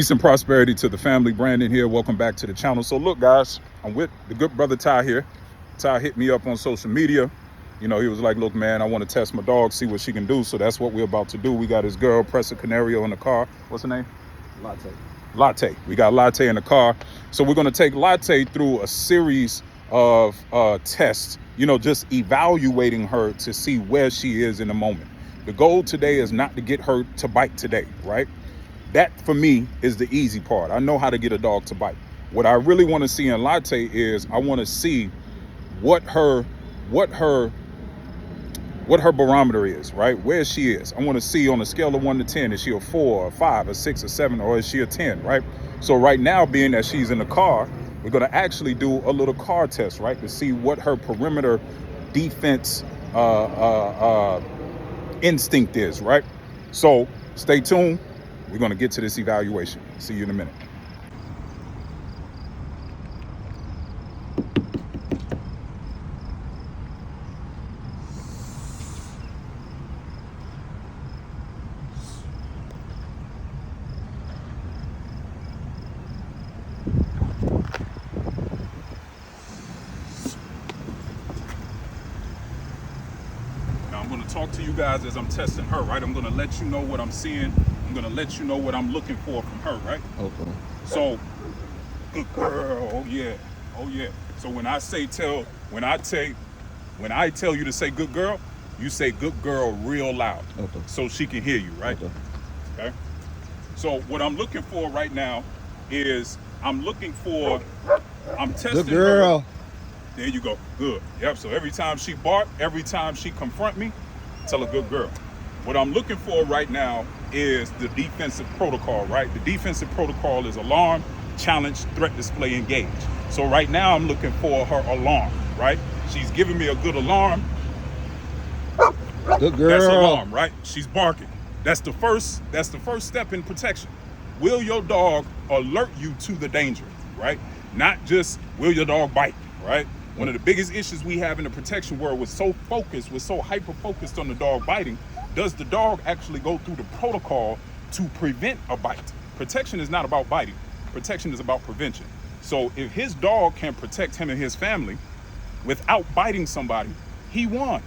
Peace and prosperity to the family. Brandon here. Welcome back to the channel. So look, guys, I'm with the good brother Ty here. Ty hit me up on social media. You know, he was like, look, man, I want to test my dog, see what she can do. So that's what we're about to do. We got his girl, Pressa Canario, in the car. What's her name? Latte. We got Latte in the car. So we're going to take Latte through a series of tests, you know, just evaluating her to see where she is in the moment. The goal today is not to get her to bite today, right? That, for me, is the easy part. I know how to get a dog to bite. What I really want to see in Latte is I want to see what her barometer is, right? Where she is. I want to see on a scale of 1 to 10, is she a 4, a 5, a 6, a 7, or is she a 10, right? So right now, being that she's in the car, we're going to actually do a little car test, right? To see what her perimeter defense instinct is, right? So stay tuned. We're going to get to this evaluation. See you in a minute. Now I'm going to talk to you guys as I'm testing her, right? I'm going to let you know what I'm seeing. I'm going to let you know what I'm looking for from her, right? Okay. So, good girl. Oh yeah. Oh yeah. So when I tell you to say good girl, you say good girl real loud. Okay. So she can hear you, right? Okay. So what I'm looking for right now is I'm testing Good girl. her. There you go. Good. Yep. So every time she bark, every time she confront me, tell her good girl. What I'm looking for right now is the defensive protocol, right? The defensive protocol is alarm, challenge, threat display, engage. So right now I'm looking for her alarm, right? She's giving me a good alarm. Good girl. That's alarm, right? She's barking. That's the first step in protection. Will your dog alert you to the danger, right? Not just will your dog bite, right? One of the biggest issues we have in the protection world, we're so hyper focused on the dog biting. Does the dog actually go through the protocol to prevent a bite? Protection is not about biting. Protection is about prevention. So if his dog can protect him and his family without biting somebody, he won,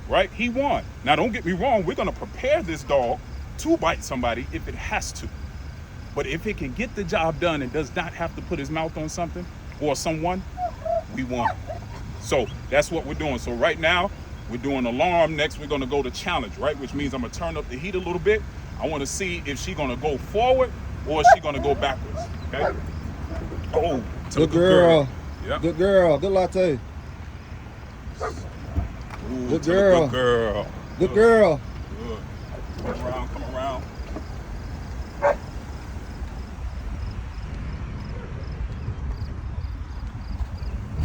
right? He won. Now, don't get me wrong. We're going to prepare this dog to bite somebody if it has to. But if it can get the job done and does not have to put his mouth on something or someone, we won. So that's what we're doing. So right now, we're doing alarm. Next, we're going to go to challenge, right? Which means I'm going to turn up the heat a little bit. I want to see if she's going to go forward or is she going to go backwards, okay? Oh, good girl. Yep. Good girl. Good Latte. Ooh, Good girl. Good girl. Good girl. Good. Come around.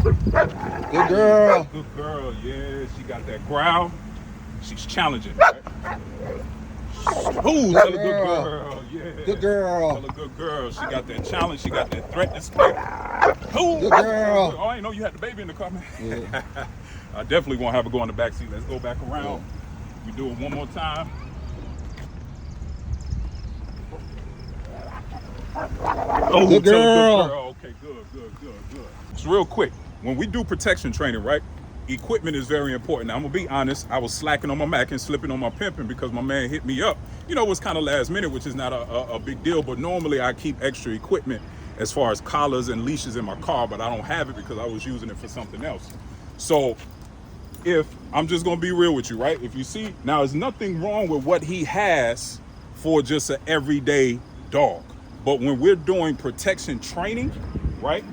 Good girl. Good girl, yeah. She got that growl. She's challenging, right? Ooh, tell a good girl, yeah. Good girl. Tell a good girl. She got that challenge. She got that threat display. Ooh, good girl. Oh, I didn't know you had the baby in the car, man. Yeah. I definitely won't have her go in the back seat. Let's go back around. Yeah. We do it one more time. Oh, good girl. Good girl. Okay, good. It's real quick. When we do protection training, right? Equipment is very important. Now, I'm gonna be honest, I was slacking on my Mac and slipping on my pimping because my man hit me up. You know, it was kind of last minute, which is not a big deal, but normally I keep extra equipment as far as collars and leashes in my car, but I don't have it because I was using it for something else. So if I'm just gonna be real with you, right? If you see, now there's nothing wrong with what he has for just an everyday dog. But when we're doing protection training, right?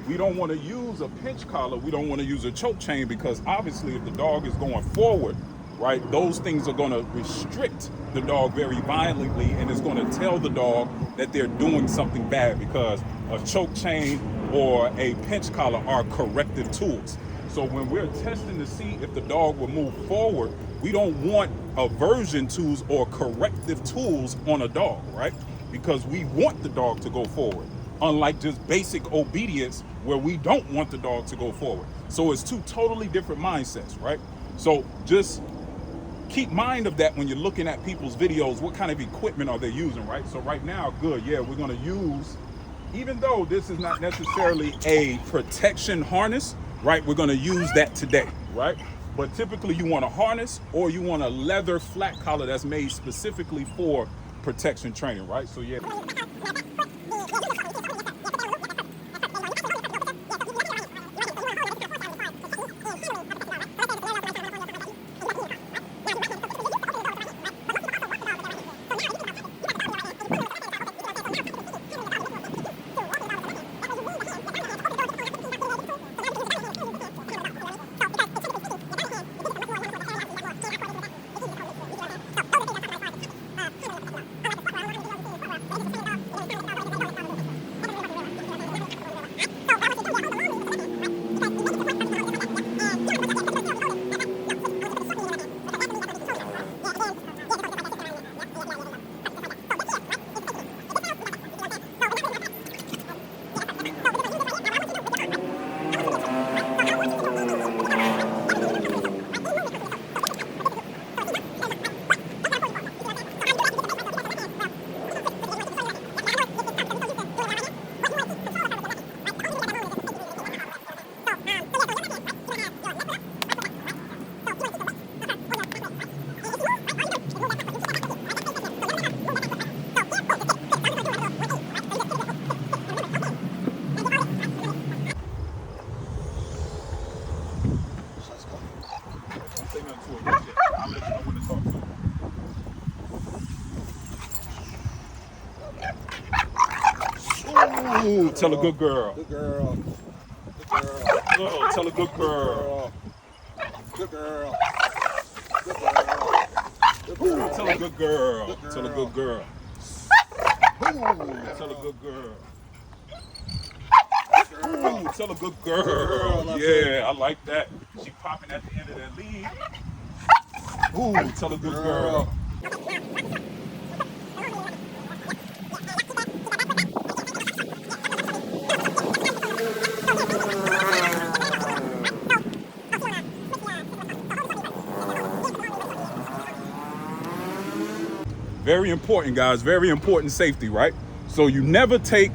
We don't want to use a pinch collar. We don't want to use a choke chain because obviously if the dog is going forward, right, those things are going to restrict the dog very violently and it's going to tell the dog that they're doing something bad because a choke chain or a pinch collar are corrective tools. So when we're testing to see if the dog will move forward, we don't want aversion tools or corrective tools on a dog, right? Because we want the dog to go forward. Unlike just basic obedience where we don't want the dog to go forward. So it's two totally different mindsets, right? So just keep mind of that when you're looking at people's videos. What kind of equipment are they using, right? So right now, good, yeah, we're gonna use, even though this is not necessarily a protection harness, right? We're gonna use that today, right? But typically you want a harness or you want a leather flat collar that's made specifically for protection training, right? So yeah. I'll let you know when to talk to. Ooh, tell a good girl. Good girl. Good girl. Oh, tell a good girl. Good girl. Good girl. Ooh, tell a good girl. Tell a good girl. Ooh, tell a good girl. Ooh, tell a good girl. Yeah, I like that. She popping at the end of that lead. Ooh, tell a good girl. Very important, guys. Very important safety, right? So you never take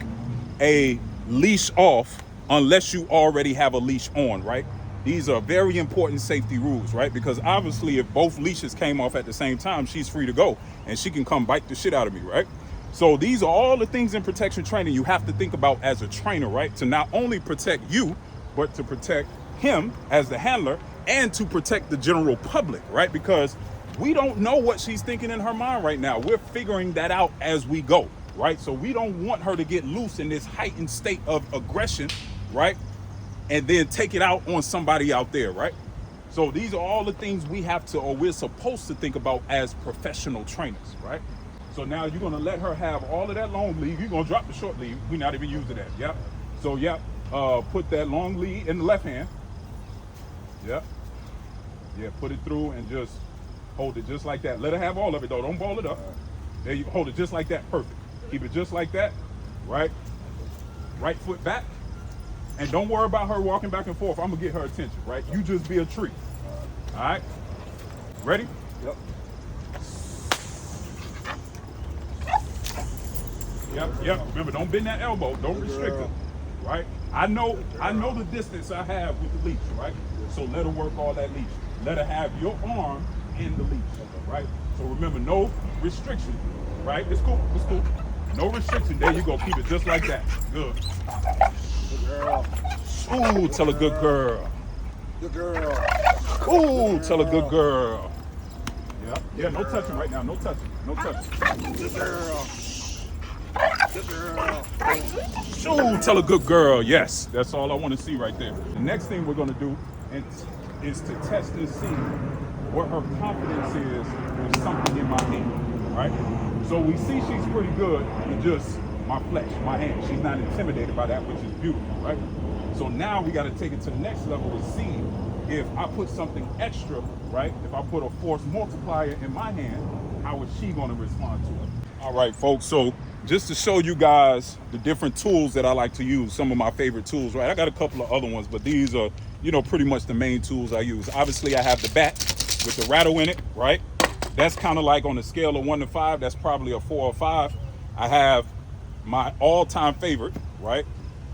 a leash off unless you already have a leash on, right? These are very important safety rules, right? Because obviously if both leashes came off at the same time, she's free to go and she can come bite the shit out of me, right? So these are all the things in protection training you have to think about as a trainer, right? To not only protect you, but to protect him as the handler and to protect the general public, right? Because we don't know what she's thinking in her mind right now. We're figuring that out as we go, right? So we don't want her to get loose in this heightened state of aggression, right? And then take it out on somebody out there, right? So these are all the things we have to, or we're supposed to think about as professional trainers, right? So now you're gonna let her have all of that long lead. You're gonna drop the short lead. We're not even using that, yep. So yep, put that long lead in the left hand. Yep. Yeah, put it through and just hold it just like that. Let her have all of it though, don't ball it up. There you hold it just like that, perfect. Keep it just like that, right? Right foot back. And don't worry about her walking back and forth. I'm gonna get her attention, right? You just be a tree. All right? Ready? Yep. Yep. Remember, don't bend that elbow. Don't restrict it, right? I know the distance I have with the leash, right? So let her work all that leash. Let her have your arm in the leash, right? So remember, no restriction, right? It's cool. It's cool. No restriction. There you go. Keep it just like that. Good. Good girl. Ooh, tell a good girl. Good girl. Ooh, tell a good girl. Yeah, no touching right now. No touching. No touching. Good girl. Good girl. Ooh, tell a good girl. Yes, that's all I want to see right there. The next thing we're going to do is to test and see what her confidence is with something in my hand, right? So we see she's pretty good with just my flesh, my hand. She's not intimidated by that, which is beautiful, right? So now we got to take it to the next level to see if I put something extra, right? If I put a force multiplier in my hand, how is she going to respond to it? All right, folks. So just to show you guys the different tools that I like to use, some of my favorite tools, right? I got a couple of other ones, but these are, you know, pretty much the main tools I use. Obviously, I have the bat, with the rattle in it, right? That's kind of like on a scale of 1 to 5, that's probably a 4 or 5. I have my all-time favorite, right?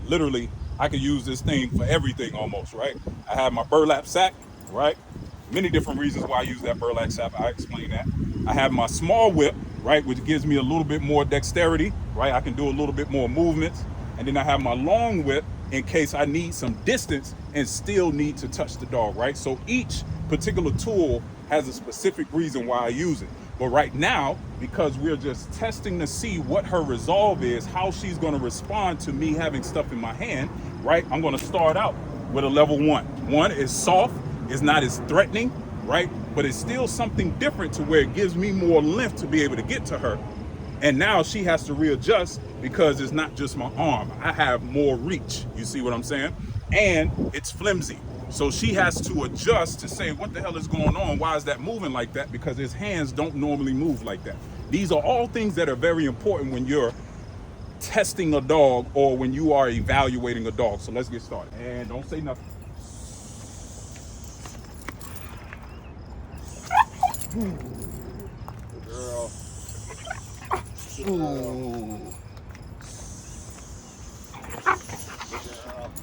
Literally, I could use this thing for everything almost, right? I have my burlap sack, right? Many different reasons why I use that burlap sack. I explain that. I have my small whip, right, which gives me a little bit more dexterity, right? I can do a little bit more movements. And then I have my long whip in case I need some distance and still need to touch the dog, right? So each particular tool has a specific reason why I use it. But right now, because we're just testing to see what her resolve is, how she's going to respond to me having stuff in my hand, right? I'm going to start out with a level 1. 1 is soft, is not as threatening, right? But it's still something different to where it gives me more length to be able to get to her. And now she has to readjust because it's not just my arm. I have more reach. You see what I'm saying? And it's flimsy. So she has to adjust to say, what the hell is going on? Why is that moving like that? Because his hands don't normally move like that. These are all things that are very important when you're testing a dog or when you are evaluating a dog. So let's get started. And don't say nothing. Good girl. Ooh.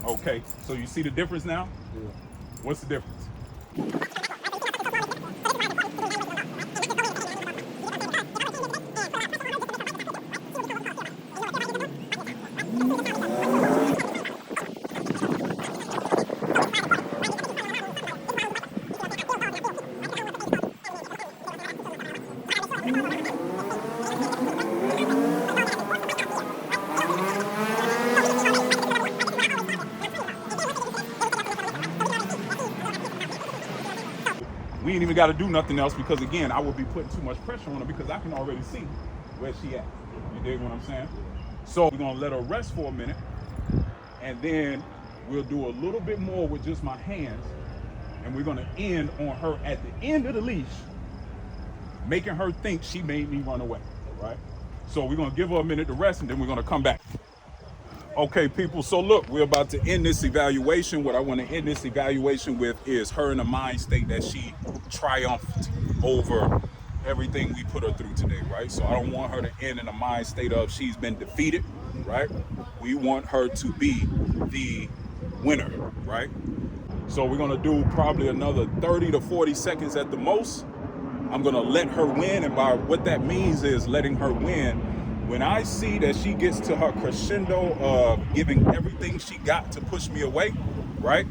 Okay, so you see the difference now? Yeah. What's the difference? We ain't even got to do nothing else because, again, I would be putting too much pressure on her because I can already see where she at. You dig what I'm saying? So we're going to let her rest for a minute, and then we'll do a little bit more with just my hands, and we're going to end on her at the end of the leash, making her think she made me run away, right? So we're going to give her a minute to rest, and then we're going to come back. Okay, people, so look, we're about to end this evaluation. What I want to end this evaluation with is her in a mind state that she triumphed over everything we put her through today, right? So I don't want her to end in a mind state of she's been defeated, right? We want her to be the winner, right? So we're going to do probably another 30 to 40 seconds at the most. I'm going to let her win, and by what that means is letting her win. When I see that she gets to her crescendo of giving everything she got to push me away, right,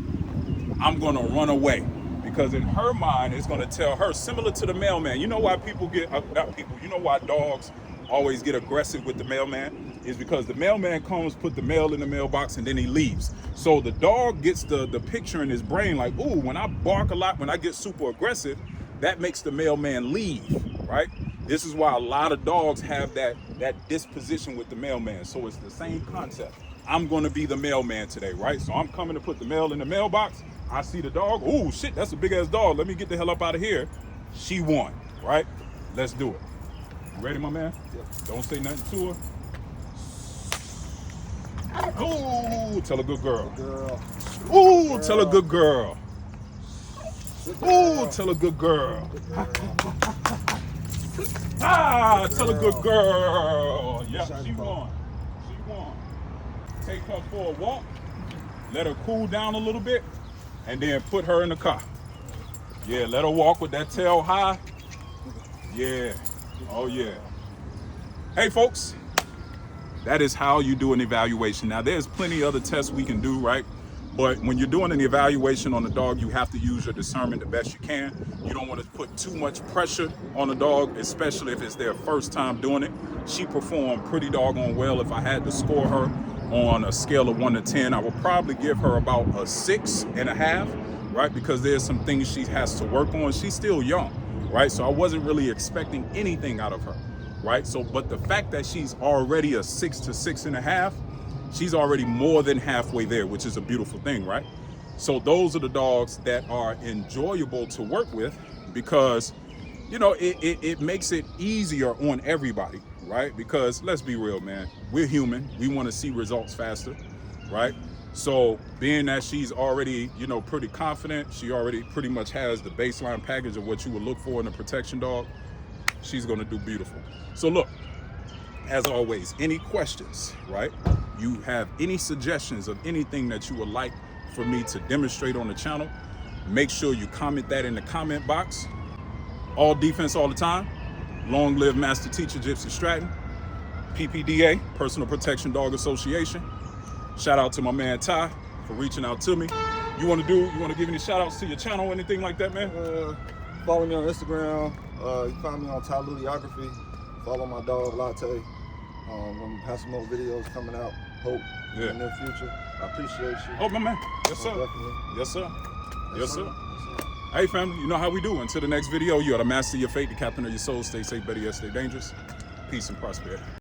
I'm going to run away. Because in her mind, it's going to tell her, similar to the mailman. You know why people get, not people, you know why dogs always get aggressive with the mailman? Is because the mailman comes, put the mail in the mailbox, and then he leaves. So the dog gets the picture in his brain like, ooh, when I bark a lot, when I get super aggressive, that makes the mailman leave, right? This is why a lot of dogs have that disposition with the mailman. So it's the same concept. I'm going to be the mailman today, right? So I'm coming to put the mail in the mailbox. I see the dog. Oh, shit, that's a big-ass dog. Let me get the hell up out of here. She won, right? Let's do it. You ready, my man? Yep. Don't say nothing to her. Oh, tell a good girl. Good girl. Oh, tell a good girl. Good Oh, girl. tell a good girl. Good girl. Ah, Good tell a girl. good girl. Yep, Shiny she ball. won. She won. Take her for a walk. Let her cool down a little bit. And then put her in the car. Yeah, let her walk with that tail high. Yeah. Oh, yeah. Hey, folks. That is how you do an evaluation. Now, there's plenty of other tests we can do, right? But when you're doing an evaluation on a dog, you have to use your discernment the best you can. You don't want to put too much pressure on a dog, especially if it's their first time doing it. She performed pretty doggone well. If I had to score her on a scale of 1 to 10, I would probably give her about a 6.5, right? Because there's some things she has to work on. She's still young, right? So I wasn't really expecting anything out of her, right? So, but the fact that she's already a 6 to 6.5, she's already more than halfway there, which is a beautiful thing, right? So those are the dogs that are enjoyable to work with because, you know, it makes it easier on everybody, right? Because let's be real, man, we're human. We want to see results faster, right? So being that she's already, you know, pretty confident, she already pretty much has the baseline package of what you would look for in a protection dog, she's gonna do beautiful. So look, as always, any questions, right? You have any suggestions of anything that you would like for me to demonstrate on the channel, make sure you comment that in the comment box. All defense all the time. Long live Master Teacher Gypsy Stratton. PPDA, Personal Protection Dog Association. Shout out to my man Ty for reaching out to me. You want to give any shout outs to your channel or anything like that, man? Follow me on Instagram. You can find me on Ty Ludiography. Follow my dog Latte. I'm gonna have some more videos coming out. Hope in the near future. I appreciate you. Oh my man. Yes sir. Definitely. Yes sir. Yes sir. Yes, sir. Hey family, you know how we do. Until the next video, you are the master of your fate, the captain of your soul. Stay safe, better yet, stay dangerous. Peace and prosperity.